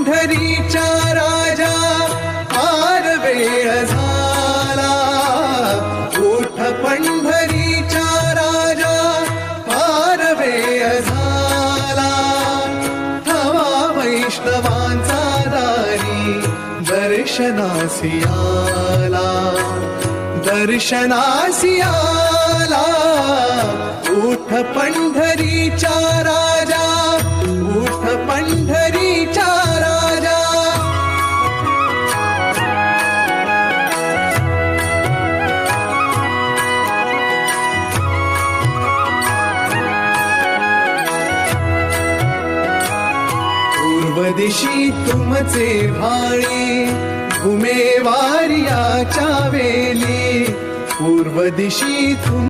पंढरीच्या राजा फार वेळ झाला, उठ पंढरीच्या राजा फार वेळ झाला, हवा वैष्णवांचा दारी दर्शनासी आला, दर्शनासी आला, उठ पंढरीच्या राजा, उठ पंढरीच्या राजा. पूर्व दिशी तुमचे भाळे घुमे वारियाच्या वेली, पूर्व दिशी